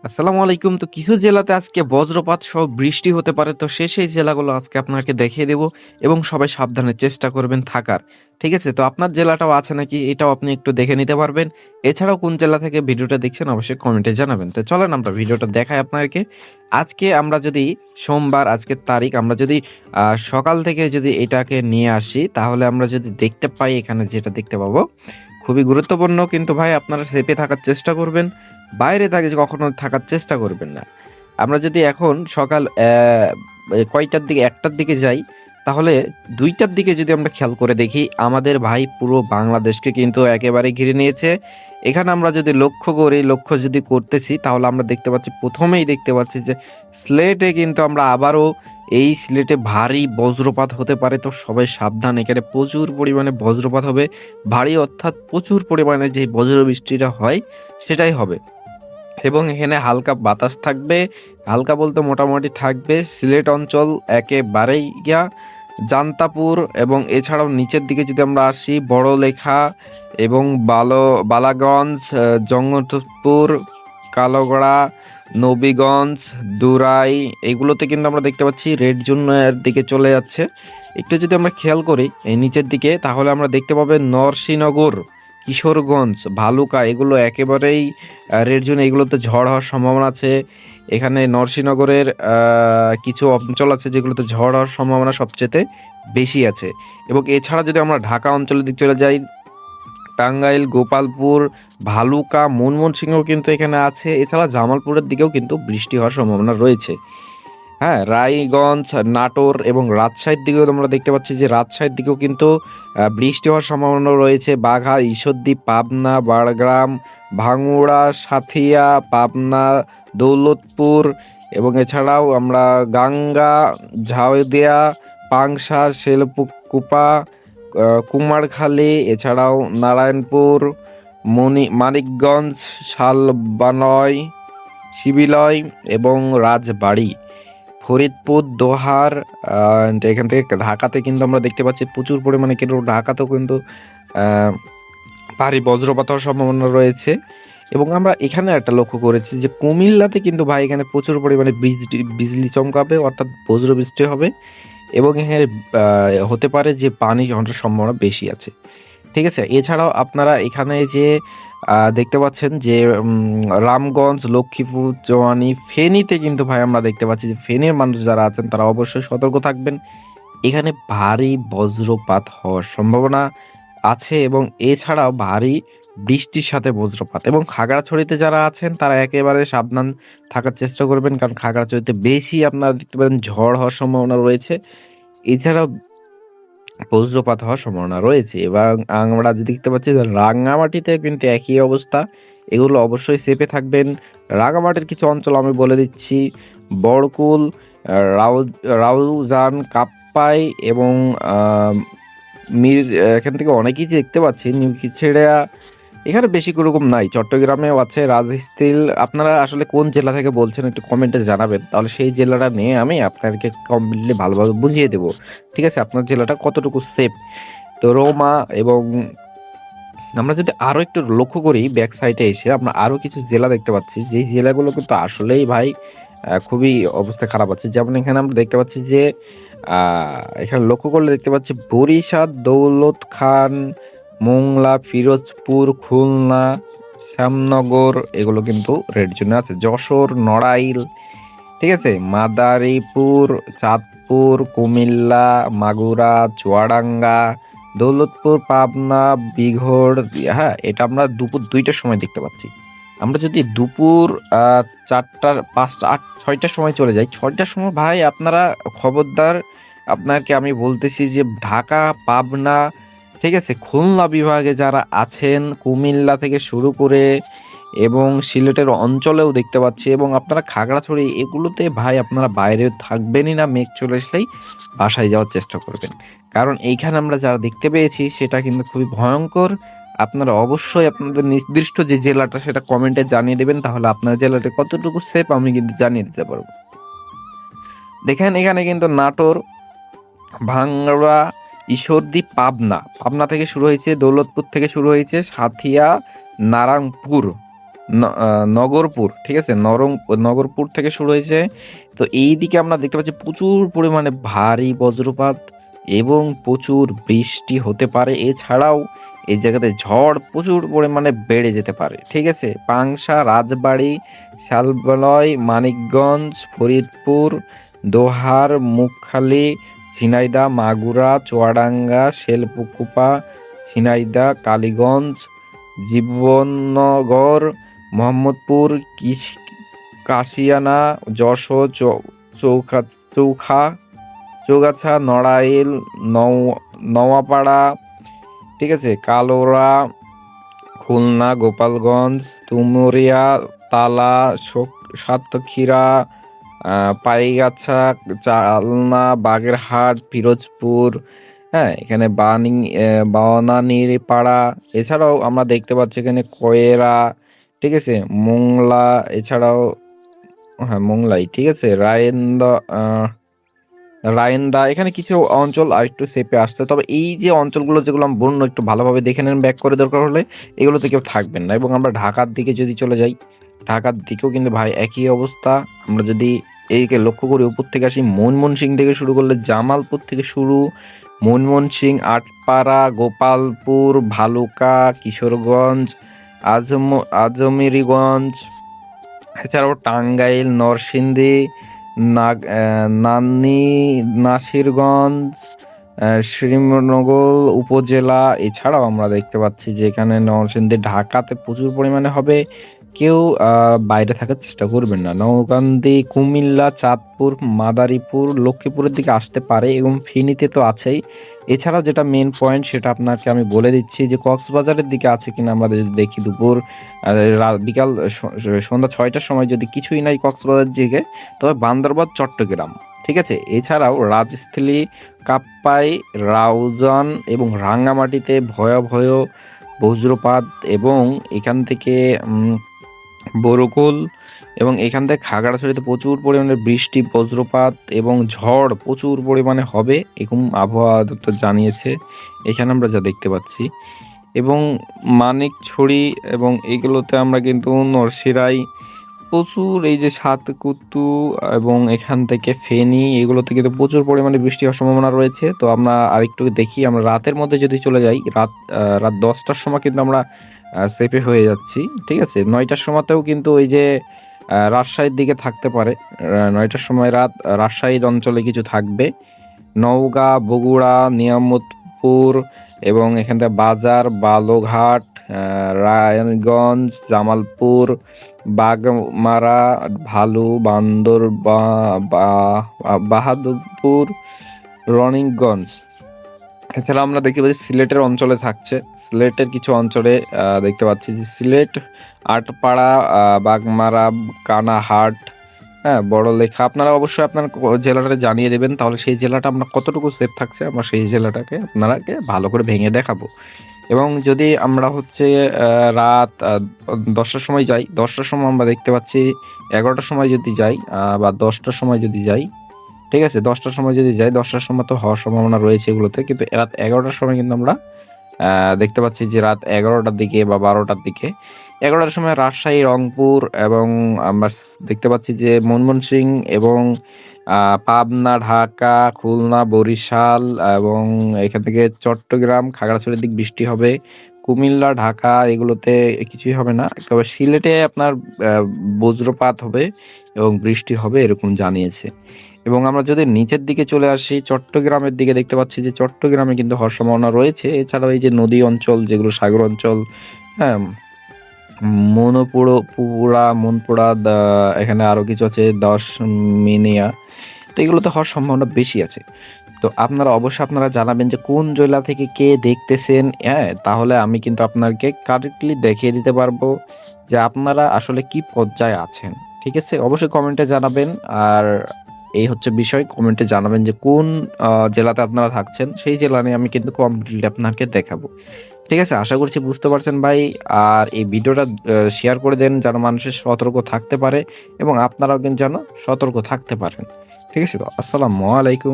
আসসালামু আলাইকুম। তো কিছু জেলাতে আজকে বজ্রপাত সহ বৃষ্টি হতে পারে। তো সেই জেলাগুলো আজকে আপনাকে দেখিয়ে দেব এবং সবাই সাবধানে চেষ্টা করবেন থাকার। ঠিক আছে? তো আপনার জেলাটাও আছে নাকি এটাও আপনি একটু দেখে নিতে পারবেন। এছাড়াও কোন জেলা থেকে ভিডিওটা দেখছেন অবশ্যই কমেন্টে জানাবেন। তো চলেন আমরা ভিডিওটা দেখাই আপনাদেরকে। আজকে আমরা যদি সোমবার আজকের তারিখ আমরা যদি সকাল থেকে যদি এটাকে নিয়ে আসি তাহলে আমরা যদি দেখতে পাই এখানে যেটা দেখতে পাবো খুবই গুরুত্বপূর্ণ কিন্তু ভাই আপনারা সেফে থাকার চেষ্টা করবেন। বাইরে থাকে কখনো থাকার চেষ্টা করবেন না। আমরা যদি এখন সকাল কয়টার দিকে ১টার দিকে যাই, তাহলে ২টার দিকে যদি আমরা খেয়াল করে দেখি, আমাদের ভাই পুরো বাংলাদেশকে কিন্তু একেবারে ঘিরে নিয়েছে। এখানে আমরা যদি লক্ষ্য করি, লক্ষ্য যদি করতেছি, তাহলে আমরা দেখতে পাচ্ছি ১ম এই দেখতে পাচ্ছি যে সিলেটে কিন্তু আমরা আবারও এই সিলেটে ভারী বজ্রপাত হতে পারে। তো সবাই সাবধান, এখানে প্রচুর পরিমাণে বজ্রপাত হবে। ভারী অর্থাৎ প্রচুর পরিমাণে যে বজ্র বৃষ্টিটা হয়, সেটাই হবে। এবং এখানে হালকা বাতাস থাকবে, হালকা বলতে মোটামুটি থাকবে। সিলেট অঞ্চল একেবারেই জান্তাপুর এবং এছাড়াও নিচের দিকে যদি আমরা আসি বড়লেখা এবং বালাগঞ্জ, জঙ্গলপুর, কালোগড়া, নবীগঞ্জ, দুরাই, এগুলোতে কিন্তু আমরা দেখতে পাচ্ছি রেড জোনের দিকে চলে যাচ্ছে। একটু যদি আমরা খেয়াল করি এই নিচের দিকে, তাহলে আমরা দেখতে পাবো নরসিংহনগর, কিশোরগঞ্জ, ভালুকা, এগুলো একেবারেই রেড জোন। এগুলোতে ঝড় হওয়ার সম্ভাবনা আছে। এখানে নরসিংহনগরের কিছু অঞ্চল আছে যেগুলোতে ঝড় হওয়ার সম্ভাবনা সবচেয়ে বেশি আছে। এবং এছাড়া যদি আমরা ঢাকা অঞ্চলের দিকে চলে যাই, টাঙ্গাইল, গোপালপুর, ভালুকা, ময়মনসিংহ কিন্তু এখানে আছে। এছাড়া জামালপুরের দিকেও কিন্তু বৃষ্টি হওয়ার সম্ভাবনা রয়েছে। হ্যাঁ, রায়গঞ্জ, নাটোর এবং রাজশাহীর দিকেও আমরা দেখতে পাচ্ছি যে রাজশাহীর দিকেও কিন্তু বৃষ্টি হওয়ার সম্ভাবনা রয়েছে। বাঘা, ঈশ্বরদী, পাবনা, বাড়গ্রাম, ভাঙ্গুড়া, সাথিয়া, পাবনা, দৌলতপুর এবং এছাড়াও আমরা গাঙ্গা, ঝাউদিয়া, পাংশা, শেলকুপা, কুমারখালী, এছাড়াও নারায়ণপুর, মানিকগঞ্জ, শালবানয়, শিবিলয় এবং রাজবাড়ী, ফরিদপুর, দোহার, এখান থেকে ঢাকাতে কিন্তু আমরা দেখতে পাচ্ছি প্রচুর পরিমাণে কিন্তু ঢাকাতেও কিন্তু আহ, ভারী বজ্রপাত হওয়ার সম্ভাবনা রয়েছে। এবং আমরা এখানে একটা লক্ষ্য করেছি যে কুমিল্লাতে কিন্তু ভাই এখানে প্রচুর পরিমাণে বিজলি চমকাবে, অর্থাৎ বজ্র বৃষ্টি হবে। এবং এখানে হতে পারে যে পানি হওয়ার সম্ভাবনা বেশি আছে। ঠিক আছে? এছাড়াও আপনারা এখানে যে দেখতে পাচ্ছেন যে রামগঞ্জ, লক্ষ্মীপুর, চুয়ানি, ফেনীতে কিন্তু ভাই আমরা দেখতে পাচ্ছি যে ফেনীর মানুষ যারা আছেন তারা অবশ্যই সতর্ক থাকবেন। এখানে ভারী বজ্রপাত হওয়ার সম্ভাবনা আছে এবং এছাড়াও ভারী বৃষ্টির সাথে বজ্রপাত। এবং খাগড়াছড়িতে যারা আছেন তারা একেবারে সাবধান থাকার চেষ্টা করবেন, কারণ খাগড়াছড়িতে বেশি আপনারা দেখতে পাবেন ঝড় হওয়ার সম্ভাবনা রয়েছে। এছাড়াও বজ্রপাত হওয়ার সম্ভাবনা রয়েছে। এবং আমরা যে দেখতে পাচ্ছি যে রাঙ্গামাটিতে কিন্তু একই অবস্থা। এগুলো অবশ্যই সেফে থাকবেন। রাঙ্গামাটির কিছু অঞ্চল আমি বলে দিচ্ছি: বড়কুল, রাউ রাউজান, কাপ্পাই এবং মির, এখান থেকে অনেকেই দেখতে পাচ্ছি নিউকিছেড়িয়া। এখানে বেশি ওরকম নাই। চট্টগ্রামেও আছে, রাজশাহী। আপনারা আসলে কোন জেলা থেকে বলছেন একটু কমেন্টে জানাবেন, তাহলে সেই জেলাটা নিয়ে আমি আপনাদেরকে কমপ্লিটলি ভালোভাবে বুঝিয়ে দেবো। ঠিক আছে? আপনার জেলাটা কতটুকু সেফ। তো রোমা এবং আমরা যদি আরও একটু লক্ষ্য করি ব্যাক সাইডে এসে, আমরা আরও কিছু জেলা দেখতে পাচ্ছি যেই জেলাগুলো কিন্তু আসলেই ভাই খুবই অবস্থা খারাপ আছে। যেমন এখানে আমরা দেখতে পাচ্ছি যে এখানে লক্ষ্য করলে দেখতে পাচ্ছি বরিশাল, দৌলত খান, মোংলা, ফিরোজপুর, খুলনা, শ্যামনগর, এগুলো কিন্তু রেড জোনে আছে। যশোর, নড়াইল, ঠিক আছে, মাদারীপুর, চাঁদপুর, কুমিল্লা, মাগুরা, চুয়াডাঙ্গা, দৌলতপুর, পাবনা, বিঘড়। হ্যাঁ, এটা আমরা দুপুর ২টার সময় দেখতে পাচ্ছি। আমরা যদি দুপুর ৪টার ৫টা ৬টার সময় চলে যাই, ৬টার সময় ভাই আপনারা খবরদার, আপনাকে আমি বলতেছি যে ঢাকা, পাবনা, ঠিক আছে, খুলনা বিভাগে যারা আছেন, কুমিল্লা থেকে শুরু করে এবং সিলেটের অঞ্চলেও দেখতে পাচ্ছি এবং আপনারা খাগড়াছড়ি, এগুলোতে ভাই আপনারা বাইরে থাকবেনই না। মেঘ চলে আসলেই বাসায় যাওয়ার চেষ্টা করবেন, কারণ এইখানে আমরা যা দেখতে পেয়েছি সেটা কিন্তু খুবই ভয়ঙ্কর। আপনারা অবশ্যই আপনাদের নির্দিষ্ট যে জেলাটা সেটা কমেন্টে জানিয়ে দেবেন, তাহলে আপনার জেলাটা কতটুকু সেফ আমি কিন্তু জানিয়ে দিতে পারবো। দেখেন এখানে কিন্তু নাটোর, ভাঙ্গুড়া, ঈশ্বরদী, পাবনা থেকে শুরু হয়েছে, দৌলতপুর থেকে শুরু হয়েছে, সাথিয়া, নারায়ণপুর, নগরপুর, ঠিক আছে, নগরপুর থেকে শুরু হয়েছে। তো এই দিকে আমরা দেখতে পাচ্ছি প্রচুর পরিমাণে ভারী বজ্রপাত এবং প্রচুর বৃষ্টি হতে পারে। এছাড়াও এই জায়গাতে ঝড় প্রচুর পরিমাণে বেড়ে যেতে পারে, ঠিক আছে। পাংশা, রাজবাড়ী, শালবলয়, মানিকগঞ্জ, ফরিদপুর, দোহার, মুখখালী, ঝিনাইদহ, মাগুরা, চুয়াডাঙ্গা, শেলপুকুপা, ঝিনাইদহ, কালীগঞ্জ, জীবননগর, মোহাম্মদপুর, কাশিয়ানা, যশোর, চৌখা চৌখা চৌগাছা, নড়াইল, নওয়াপাড়া, ঠিক আছে, কালোরা, খুলনা, গোপালগঞ্জ, তুমুরিয়া, তালা, সাতক্ষীরা, পাইগাছা, চালনা, বাগেরহাট, পিরোজপুর, হ্যাঁ, এখানে বানানীর পাড়া। এছাড়াও আমরা দেখতে পাচ্ছি এখানে কয়েরা, ঠিক আছে, মোংলা, এছাড়াও হ্যাঁ মোংলাই, ঠিক আছে, রায়েন্দা, এখানে কিছু অঞ্চল আর একটু সেপে আসছে। তবে এই যে অঞ্চলগুলো যেগুলো আমি বললাম একটু ভালোভাবে দেখে নেন ব্যাক করে, দরকার হলে এগুলোতে কেউ থাকবেন না। এবং আমরা ঢাকার দিকে যদি চলে যাই, ঢাকার দিকেও কিন্তু ভাই একই অবস্থা। আমরা যদি এইদিকে লক্ষ্য করি, উপর থেকে আসি, ময়মনসিংহ থেকে শুরু করলে জামালপুর থেকে শুরু, ময়মনসিংহ, আটপাড়া, গোপালপুর, ভালুকা, কিশোরগঞ্জ, আজমিরিগঞ্জ, এছাড়াও টাঙ্গাইল, নরসিংদী, নাসিরগঞ্জ, শ্রীনগর উপজেলা। এছাড়াও আমরা দেখতে পাচ্ছি যে এখানে নরসিংদী, ঢাকাতে প্রচুর পরিমাণে হবে। কেউ বাইরে থাকার চেষ্টা করবেন না। নৌকান্দি, কুমিল্লা, চাঁদপুর, মাদারীপুর, লক্ষ্মীপুরের দিকে আসতে পারে এবং ফেনীতে তো আছেই। এছাড়াও যেটা মেন পয়েন্ট সেটা আপনাকে আমি বলে দিচ্ছি যে কক্সবাজারের দিকে আছে কিনা আমরা যদি দেখি, দুপুর বিকাল সন্ধ্যা 6টার সময় যদি কিছুই নাই কক্সবাজার দিকে, তবে বান্দরবান, চট্টগ্রাম, ঠিক আছে। এছাড়াও রাজস্থলী, কাপ্পাই, রাউজান এবং রাঙ্গামাটিতে ভয়াবহ বজ্রপাত এবং এখান থেকে বরকল এবং এখান থেকে খাগড়াছড়িতে প্রচুর পরিমাণে বৃষ্টি, বজ্রপাত এবং ঝড় প্রচুর পরিমাণে হবে এরকম আবহাওয়া দপ্তর জানিয়েছে। এখানে আমরা যা দেখতে পাচ্ছি এবং মানিকছড়ি এবং এগুলোতে আমরা কিন্তু নরসিরাই প্রচুর, এই যে সাতকুতু এবং এখান থেকে ফেনী, এগুলোতে কিন্তু প্রচুর পরিমাণে বৃষ্টি হওয়ার সম্ভাবনা রয়েছে। তো আমরা আরেকটু দেখি, আমরা রাতের মধ্যে যদি চলে যাই, রাত 10টার সময় কিন্তু আমরা সেফে হয়ে যাচ্ছি, ঠিক আছে। 9টার সময়তেও কিন্তু ওই যে রাজশাহীর দিকে থাকতে পারে। 9টার সময় রাজশাহীর অঞ্চলে কিছু থাকবে। নওগাঁ, বগুড়া, নিয়ামতপুর এবং এখান থেকে বাজার, বালুঘাট, রায়গঞ্জ, জামালপুর, বাগমারা, ভালু, বাহাদুরপুর, রনিগঞ্জ। এছাড়া আমরা দেখতে পাচ্ছি সিলেটের অঞ্চলে থাকছে। সিলেটের কিছু অঞ্চলে দেখতে পাচ্ছি যে সিলেট, আটপাড়া, বাগমারা, কানাহাট, হ্যাঁ, বড়লেখা। আপনারা অবশ্যই আপনার জেলাটা জানিয়ে দেবেন, তাহলে সেই জেলাটা আমরা কতটুকু সেফ থাকছে আমরা সেই জেলাটাকে আপনারাকে ভালো করে ভেঙে দেখাবো। এবং যদি আমরা হচ্ছে রাত 10টার সময় যাই, 10টার সময় আমরা দেখতে পাচ্ছি 11টার সময় যদি যাই বা 10টার সময় যদি যাই, ঠিক আছে, 10টার সময় যদি যাই, 10টার সময় তো হওয়ার সম্ভাবনা রয়েছে এগুলোতে, কিন্তু রাত 11টার সময় কিন্তু আমরা দেখতে পাচ্ছি যে রাত 11টার দিকে বা 12টার দিকে, 11টার সময় রাজশাহী, রংপুর এবং আমরা দেখতে পাচ্ছি যে ময়মনসিংহ এবং পাবনা, ঢাকা, খুলনা, বরিশাল এবং এখান থেকে চট্টগ্রাম, খাগড়াছড়ির দিক বৃষ্টি হবে। কুমিল্লা, ঢাকা এগুলোতে কিছুই হবে না। তবে সিলেটে আপনার বজ্রপাত হবে এবং বৃষ্টি হবে এরকম জানিয়েছে। এবং আমরা যদি নিচের দিকে চলে আসি, চট্টগ্রামের দিকে দেখতে পাচ্ছি যে চট্টগ্রামে কিন্তু হওয়ার সম্ভাবনা রয়েছে। এছাড়াও এই যে নদী অঞ্চল যেগুলো সাগর অঞ্চল, হ্যাঁ, মনপুরা, এখানে আরো কিছু আছে, মিনিয়া, তো এগুলোতে হওয়ার সম্ভাবনা বেশি আছে। তো আপনারা জানাবেন যে কোন জেলা থেকে কে দেখতেছেন, হ্যাঁ, তাহলে আমি কিন্তু আপনাকে কারেক্টলি দেখিয়ে দিতে পারবো যে আপনারা আসলে কি পর্যায়ে আছেন, ঠিক আছে। অবশ্যই কমেন্টে জানাবেন। আর এই হচ্ছে বিষয়, কমেন্টে জানাবেন যে কোন জেলাতে আপনারা থাকছেন, সেই জেলা নিয়ে আমি কিন্তু কমপ্লিটলি আপনাকে দেখাবো, ঠিক আছে। আশা করছি বুঝতে পারছেন ভাই। আর এই ভিডিওটা শেয়ার করে দেন যেন মানুষের সতর্ক থাকতে পারে এবং আপনারাও কিন্তু যেন সতর্ক থাকতে পারেন, ঠিক আছে। তো আসসালামু আলাইকুম।